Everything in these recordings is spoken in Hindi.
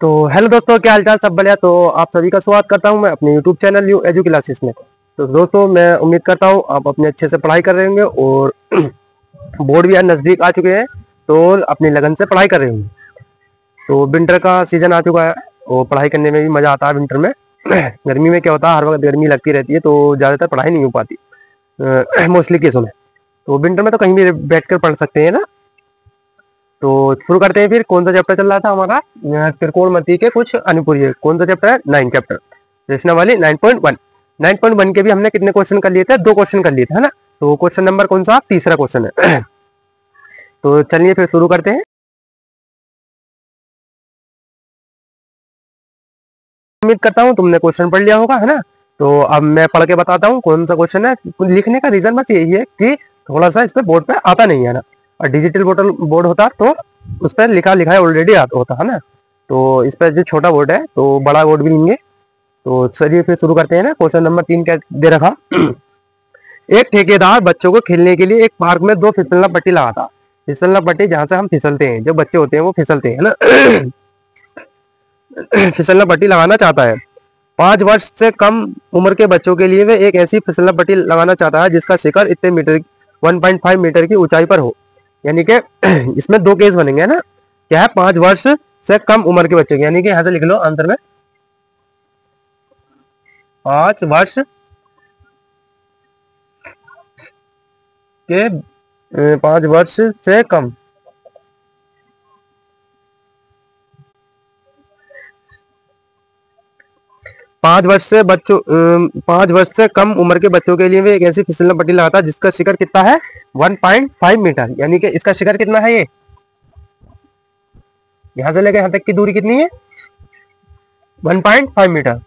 तो हेलो दोस्तों, क्या हालचाल, सब बढ़िया। तो आप सभी का स्वागत करता हूं मैं अपने YouTube channel new edu classes में। तो दोस्तों, मैं उम्मीद करता हूं आप अपने अच्छे से पढ़ाई कर रहे होंगे और बोर्ड भी नज़दीक आ चुके हैं तो अपनी लगन से पढ़ाई कर रहे होंगे। तो विंटर का सीजन आ चुका है और पढ़ाई करने में भी मज़ा आता है विंटर में। गर्मी में क्या होता है, हर वक्त गर्मी लगती रहती है तो ज़्यादातर पढ़ाई नहीं हो पाती मोस्टली केसों में। तो विंटर में तो कहीं भी बैठ कर पढ़ सकते हैं ना। तो शुरू करते हैं फिर। कौन सा चैप्टर चल रहा था हमारा? त्रिकोणमिति के कुछ अनुपूर्य। कौन सा चैप्टर है? 9 चैप्टर, प्रश्नावली 9.1। 9.1 के भी हमने कितने क्वेश्चन कर लिए थे? 2 क्वेश्चन कर लिए थे, है ना। तो क्वेश्चन नंबर कौन सा? तीसरा क्वेश्चन है। तो चलिए फिर शुरू करते हैं। उम्मीद करता हूँ तुमने क्वेश्चन पढ़ लिया होगा, है ना। तो अब मैं पढ़ के बताता हूँ कौन सा क्वेश्चन है। लिखने का रीजन बस यही है कि थोड़ा सा इस पे बोर्ड पे आता नहीं है ना, और डिजिटल बोर्ड होता तो उस पर लिखा लिखा ऑलरेडी होता है ना। तो इस पर जो छोटा बोर्ड है तो बड़ा बोर्ड भी लेंगे। तो चलिए फिर शुरू करते हैं ना। क्वेश्चन नंबर 3 क्या दे रखा? एक ठेकेदार बच्चों को खेलने के लिए एक पार्क में 2 फिसलना पट्टी लगाता। फिसलना पट्टी जहाँ से हम फिसलते हैं, जो बच्चे होते हैं वो फिसलते हैं ना। फिसलना पट्टी लगाना चाहता है। 5 वर्ष से कम उम्र के बच्चों के लिए वे एक ऐसी फिसलना पट्टी लगाना चाहता है जिसका शिखर इतने मीटर 1.5 मीटर की ऊंचाई पर हो। यानी कि इसमें 2 केस बनेंगे ना। क्या है? 5 वर्ष से कम उम्र के बच्चे, यानी कि यहां से लिख लो आंसर में 5 वर्ष के 5 वर्ष से कम 5 वर्ष से बच्चों 5 वर्ष से कम उम्र के बच्चों के लिए वे एक ऐसी फिसलना पट्टी लगाता है जिसका शिखर कितना है? 1.5 मीटर। यानी कि इसका शिखर कितना है? ये यहां से लेकर यहां तक की दूरी कितनी है? 1.5 मीटर।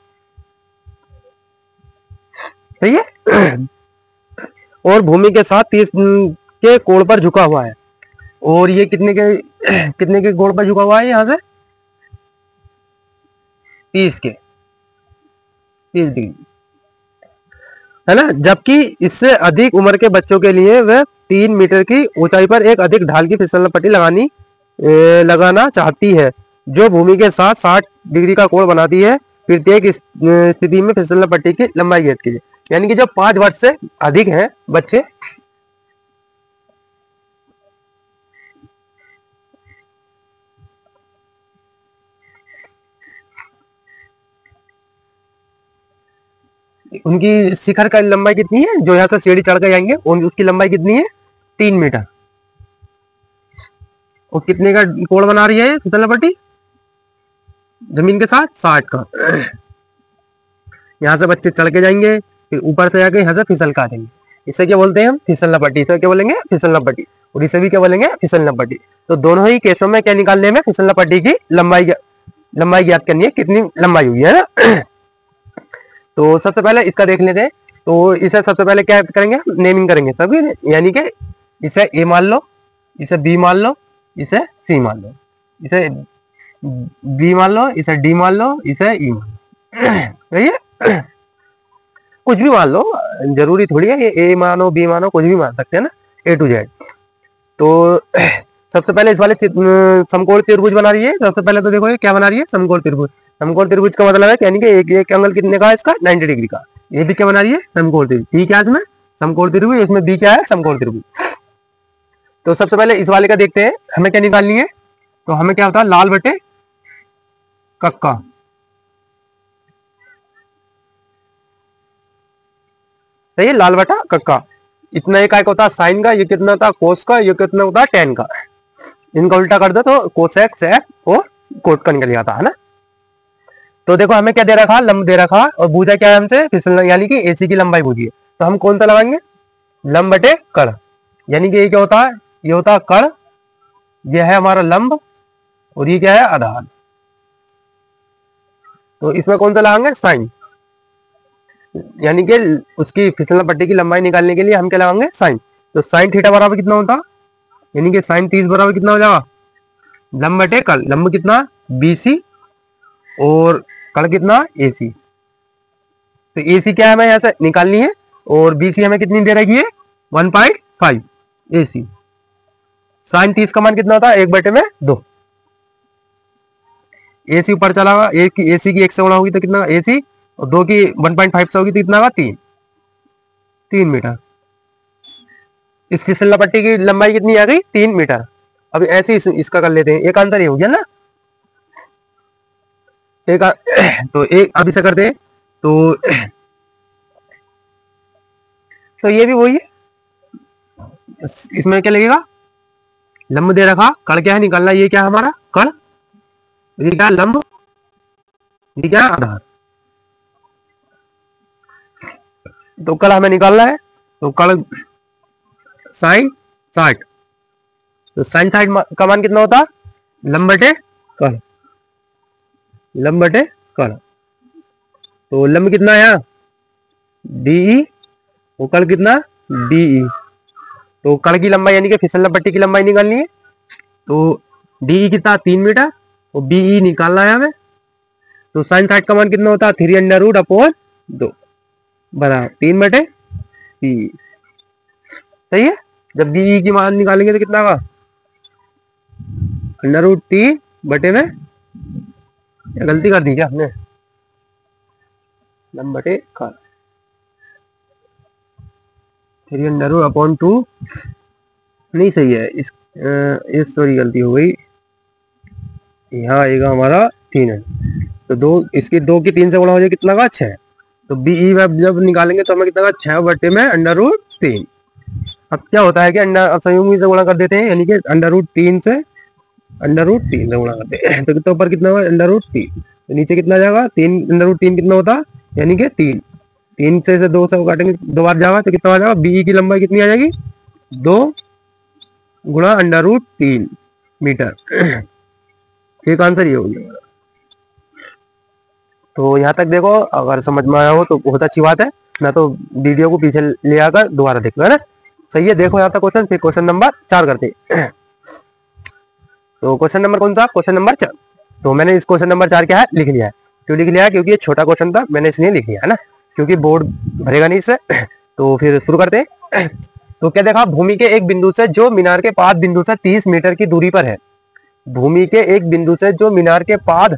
सही है। और भूमि के साथ 30 के कोण पर झुका हुआ है। और ये कितने के कोण पर झुका हुआ है? यहां से 30 डिग्री, है ना। जबकि इससे अधिक उम्र के बच्चों के लिए वह 3 मीटर की ऊंचाई पर एक अधिक ढाल की फिसलना पट्टी लगाना चाहती है जो भूमि के साथ 60 डिग्री का कोण बनाती है। प्रत्येक स्थिति में फिसलना पट्टी की लंबाई ज्ञात कीजिए। यानी कि जो 5 वर्ष से अधिक हैं बच्चे, उनकी शिखर का लंबाई कितनी है? जो यहाँ से सीढ़ी चढ़ के जाएंगे उसकी लंबाई कितनी है? 3 मीटर। और कितने का कोण बना रही है फिसलना पट्टी? जमीन के साथ 60 का। यहाँ से बच्चे चढ़ के जाएंगे, फिर ऊपर से जाके यहाँ से फिसल कर आ जाएंगे। इसे क्या बोलते हैं हम? फिसलना पट्टी। इसे क्या बोलेंगे? फिसलना पट्टी। और इसे भी क्या बोलेंगे? फिसलना पट्टी। तो दोनों ही केसों में क्या निकालने में? फिसलना पट्टी की लंबाई ज्ञात करनी है, कितनी लंबाई हुई है ना। तो सबसे पहले इसका देख लेते हैं। तो इसे सबसे पहले क्या करेंगे? नेमिंग करेंगे सभी। यानी कि इसे ए मान लो, इसे बी मान लो, इसे सी मान लो, इसे बी मान लो, इसे डी मान लो, इसे ई मान लो। सही है। कुछ भी मान लो, जरूरी थोड़ी है ये ए मानो बी मानो, कुछ भी मान सकते हैं ना, ए टू जेड। तो सबसे पहले इस वाले समकोण त्रिभुज बना रही है। सबसे पहले तो देखो ये क्या बना रही है? समकोण त्रिभुज। समकोण त्रिभुज का मतलब है यानी कि एक एंगल कितने का है इसका? 90 डिग्री का। ये भी क्या बना रही है? समकोण त्रिभुज। ठीक है, इसमें समकोण त्रिभुज, इसमें बी क्या है? समकोण त्रिभुज। तो सबसे पहले इस वाले का देखते हैं, हमें क्या निकालनी है। तो हमें क्या होता है? लाल बटे कक्का। सही है, लाल बटा कक्का। इतना एक होता है साइन का, ये कितना होता है कोस का, ये कितना होता है टेन का। इनका उल्टा कर दो तो कोसेक सेक और कोट का निकल जाता है ना। तो देखो हमें क्या दे रखा? लंब दे रखा, और भुजा क्या है हमसे? फिसलना, यानी कि एसी की लंबाई भुजी है। तो हम कौन सा लगाएंगे? लंब बटे कड़। यानी कि ये क्या होता है? ये होता है कड़, ये है हमारा लंब, और ये क्या है? आधार। तो इसमें कौन सा लगाएंगे? साइन। यानी कि उसकी फिसलना पट्टी की लंबाई निकालने के लिए हम क्या लगाएंगे? साइन। तो साइन थीटा बराबर कितना होता? यानी कि साइन 30 बराबर कितना हो जाएगा? लंब बटे कड़। लंब कितना? BC, और कड़ कितना? AC। तो AC क्या है हमें यहाँ से निकालनी है, और BC हमें कितनी दे रखी है? 1.5 AC। साइन 30 का मान कितना होता है? 1/2। ए सी ऊपर चला हुआ, एक ए सी की 1 से गुणा होगी तो कितना ए सी, और 2 की 1.5 से होगी तो कितना होगा 3 मीटर। इस फिसलना पट्टी की लंबाई कितनी आ गई 3 मीटर। अब ऐसे इसका कर लेते हैं, एक आंसर ये हो गया ना। तो एक अब इसे करते हैं तो ये भी वही है। इसमें क्या लगेगा, लंब दे रखा, कण क्या है निकालना, ये क्या है हमारा कण, ये क्या लंब, ये क्या आधार। तो कण हमें निकालना है, तो कण साइन 60, तो साइन 60 का मान कितना होता, लंब बटे कण, लंब बटे कण। तो लंब कितना है DE, वो कण कितना DE। तो कण की लंबाई यानी कि फिसलना पट्टी की लंबाई निकालनी है, तो DE कितना 3 मीटर, और BE निकालना है हमें। तो साइन 60 का मान कितना होता है 3√2 बराबर 3 बटे 3। सही है। जब BE की मान निकालेंगे तो कितना होगा √3 बटे में, गलती कर दी क्या हमने, लंब बटे कण 3√2 नहीं सही है, इस सॉरी गलती हो गई, यहाँ आएगा हमारा 3 है, तो 2 इसकी 2 की 3 से गुणा हो जाए कितना का 6। तो BE जब निकालेंगे तो हमें कितना का 6 बटे में √3। अब क्या होता है कि अब संयुग्म से गुणा कर देते हैं, यानी कि √3 से गुणा करते हैं, तो कितना ऊपर कितना होगा √3, तो नीचे कितना जाएगा 3, √3 कितना होता यानी कि 3 से 2 से काटेंगे 2 बार जाएगा तो कितना आ जाएगा, BE की लंबाई कितनी आ जाएगी 2 गुणा √3 मीटर। एक आंसर ये हो गया। तो यहाँ तक देखो, अगर समझ में आया हो तो बहुत अच्छी बात है, ना तो वीडियो को पीछे ले आकर दोबारा देखो, है ना। सही है, देखो यहाँ तक क्वेश्चन। फिर क्वेश्चन नंबर 4 करते हैं। तो क्वेश्चन नंबर कौन सा, क्वेश्चन नंबर 4। तो मैंने इस क्वेश्चन नंबर 4 क्या है लिख लिया है। क्यों लिख लिया है, क्योंकि ये छोटा क्वेश्चन था, मैंने इसलिए लिख लिया है ना, क्योंकि बोर्ड भरेगा नहीं इससे। तो फिर शुरू करते हैं। तो क्या देखा, भूमि के एक बिंदु से जो मीनार के पाद बिंदु से 30 मीटर की दूरी पर है, भूमि के एक बिंदु से जो मीनार के पाद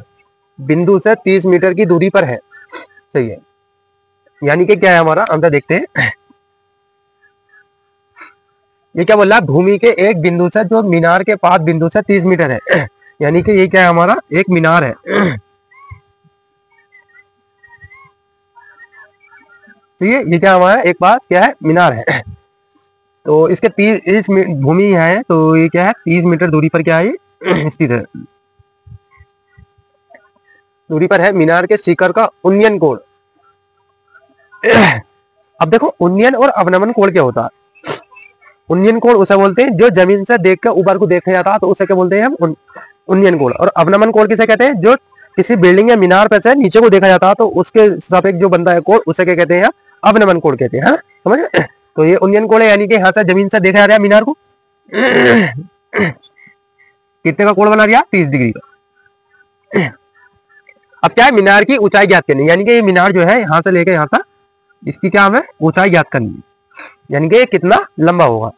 बिंदु से 30 मीटर की दूरी पर है। सही है, यानी कि क्या है हमारा आंसर देखते हैं। ये क्या बोल रहा है, भूमि के एक बिंदु से जो मीनार के पाद बिंदु से 30 मीटर है, यानी कि ये क्या है हमारा एक मीनार है। तो ये क्या हमारा एक पास क्या है मीनार है। तो इसके 30 इस भूमि है, तो ये क्या है 30 मीटर दूरी पर क्या है ये स्थित है, दूरी पर है मीनार के शिखर का उन्नयन कोण। अब देखो, उन्नयन और अवनमन कोण क्या होता है। उन्नयन कोण उसे बोलते हैं जो जमीन से देखकर ऊपर को देखा जाता है, तो उसे क्या बोलते हैं हम उन्नयन कोण। और अवनमन कोण किसे कहते हैं, जो किसी बिल्डिंग या मीनार पर से नीचे को देखा जाता है, तो उसके सापेक्ष जो बनता है कोण, उसे क्या कहते हैं अवनमन कोण कहते हैं, समझ। तो ये उन्नयन कोण है, यानी कि यहाँ से जमीन से देखा जा रहा है मीनार को, कितने का कोण बना दिया 30 डिग्री का। अब क्या है, मीनार की ऊंचाई ज्ञात करनी, यानी कि ये मीनार जो है यहाँ से लेकर यहाँ तक, इसकी क्या हमें ऊंचाई ज्ञात करनी है, यानी कि कितना लंबा होगा,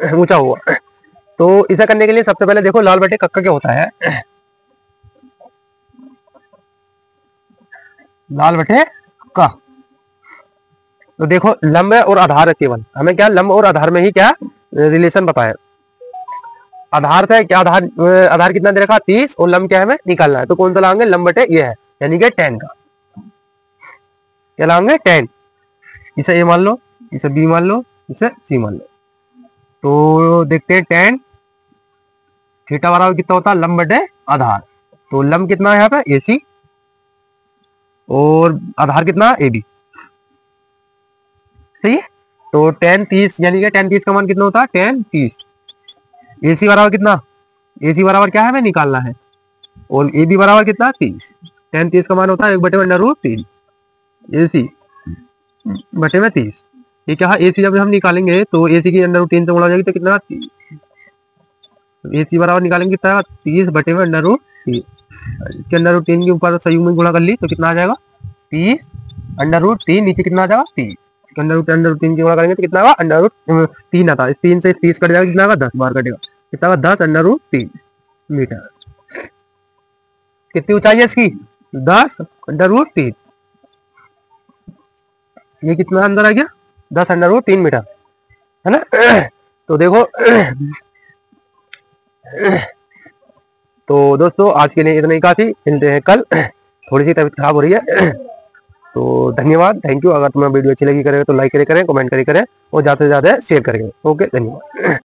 ऊंचा होगा। तो इसे करने के लिए सबसे पहले देखो लाल बटे कक्का क्या होता है, लाल बटे का। तो देखो लंब और आधार है, केवल हमें क्या लंब और आधार में ही क्या रिलेशन बताया। आधार था क्या, आधार कितना दे रखा 30, और लंब क्या है हमें निकालना है, तो कौन सा लाएंगे लंब बटे ये है, यानी कि 10 का, क्या लाएंगे 10। इसे ए मान लो, इसे बी मान लो, इसे सी मान लो। तो देखते हैं 10 थीटा बराबर कितना होता है लंब बटे आधार। तो लंब कितना है यहाँ पे AC, और आधार कितना AB। सही है। तो 10 30, यानी कि 10 30 का मान कितना होता है 10 30। AC बराबर कितना, AC बराबर क्या है हमें निकालना है, और AB बराबर कितना 30। 10 30 का मान होता है 1 बटे में √3 AC बटे में 30। ये क्या है AC जब हम निकालेंगे तो AC की √3 से गुणा हो जाएगी, तो कितना 30। AC बराबर निकालेंगे कितना 30 बटे में √3, इसके √3 के ऊपर संयुग्म में गुणा कर ली, तो कितना आ जाएगा 30 √3, नीचे कितना आ जाएगा 30, √3 की गुणा करेंगे तो कितना आएगा √3 आता है। इस 3 से 30 कट जाएगा, कितना आएगा 10 बार कटेगा, कितना आएगा 10 √3 मीटर। कितनी ऊंचाई है इसकी 10√3। ये कितना अंदर आ गया 10√3 मीटर, है ना। तो देखो तो दोस्तों आज के लिए इतना ही काफी, मिलते हैं कल। थोड़ी सी तबीयत खराब हो रही है। तो धन्यवाद, थैंक यू। अगर तुम्हें वीडियो अच्छी लगी करें तो लाइक करें, कमेंट करें और ज्यादा से ज्यादा शेयर करें। ओके, धन्यवाद।